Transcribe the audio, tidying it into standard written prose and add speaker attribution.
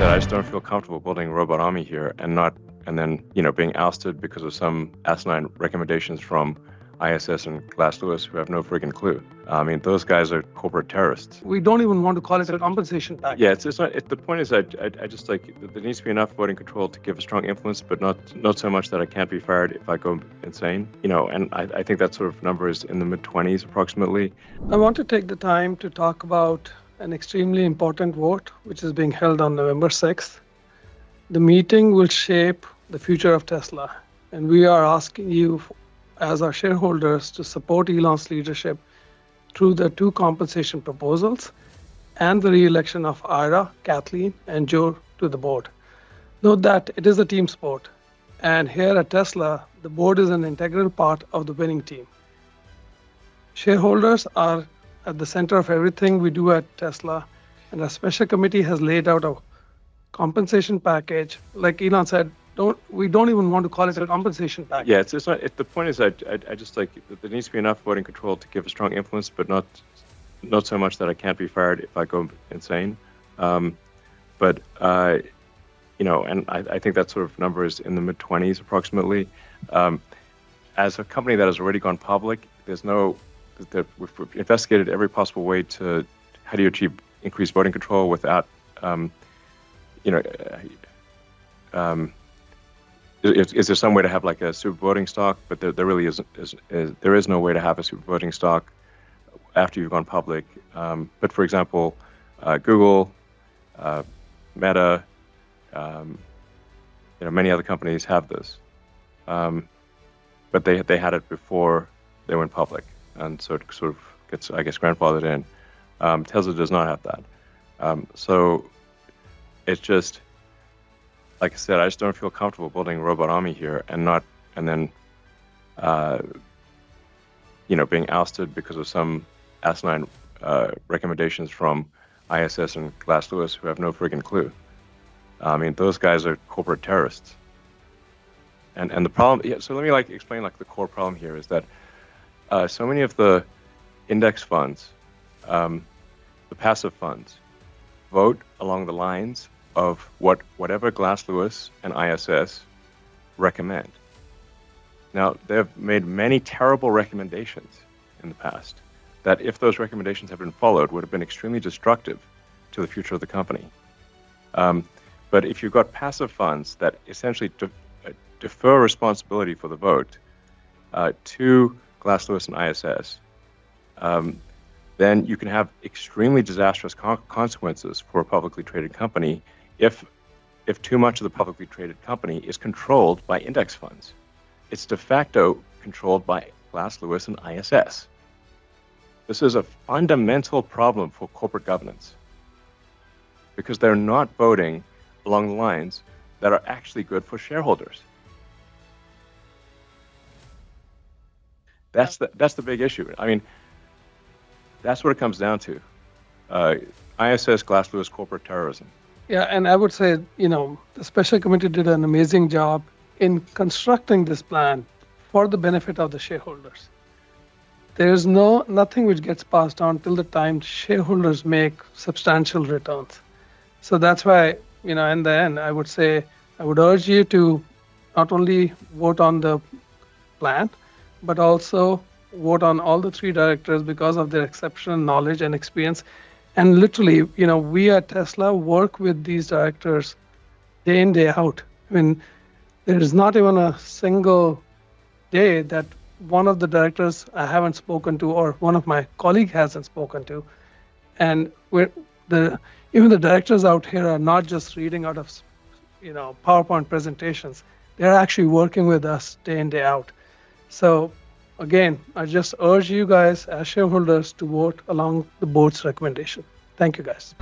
Speaker 1: said, I just don't feel comfortable building a robot army here and then being ousted because of some asinine recommendations from ISS and Glass Lewis who have no friggin' clue. I mean, those guys are corporate terrorists.
Speaker 2: We don't even want to call it a compensation package.
Speaker 1: Yeah, it's not. The point is, I just like there needs to be enough voting control to give a strong influence, but not so much that I can't be fired if I go insane. And I think that sort of number is in the mid-20s approximately.
Speaker 2: I want to take the time to talk about an extremely important vote, which is being held on November 6th. The meeting will shape the future of Tesla, and we are asking you, as our shareholders, to support Elon's leadership through the two compensation proposals and the re-election of Ira, Kathleen, and Joe to the board. Note that it is a team sport, and here at Tesla, the board is an integral part of the winning team. Shareholders are at the center of everything we do at Tesla, and our special committee has laid out a compensation package. Like Elon said, we don't even want to call it a compensation package.
Speaker 1: Yeah, it's not. The point is, I just like there needs to be enough voting control to give a strong influence, but not so much that I can't be fired if I go insane. And I think that sort of number is in the mid-20s approximately. As a company that has already gone public, we've investigated every possible way to how do you achieve increased voting control without Is there some way to have like a super voting stock? But there really isn't. There is no way to have a super voting stock after you've gone public. But for example, Google, Meta, many other companies have this. But they had it before they went public, and so it sort of gets, I guess, grandfathered in. Tesla does not have that. So it's just, like I said, I just don't feel comfortable building a robot army here and then being ousted because of some asinine recommendations from ISS and Glass Lewis who have no friggin' clue. I mean, those guys are corporate terrorists. And the problem, so let me explain the core problem here is that so many of the index funds, the passive funds, vote along the lines of whatever Glass Lewis and ISS recommend. Now, they've made many terrible recommendations in the past that, if those recommendations had been followed, would have been extremely destructive to the future of the company. But if you've got passive funds that essentially defer responsibility for the vote to Glass Lewis and ISS, then you can have extremely disastrous consequences for a publicly traded company if too much of the publicly traded company is controlled by index funds. It's de facto controlled by Glass Lewis and ISS. This is a fundamental problem for corporate governance because they're not voting along the lines that are actually good for shareholders. That's the big issue. I mean, that's what it comes down to. ISS, Glass Lewis, corporate terrorism.
Speaker 2: Yeah, and I would say, the special committee did an amazing job in constructing this plan for the benefit of the shareholders. There's nothing which gets passed on till the time shareholders make substantial returns. So that's why, in the end, I would urge you to not only vote on the plan, but also vote on all the three directors because of their exceptional knowledge and experience. And literally, we at Tesla work with these directors day in, day out. I mean, there is not even a single day that one of the directors I haven't spoken to or one of my colleagues hasn't spoken to. And even the directors out here are not just reading out of PowerPoint presentations. They're actually working with us day in, day out. So again, I just urge you guys as shareholders to vote along the board's recommendation. Thank you, guys.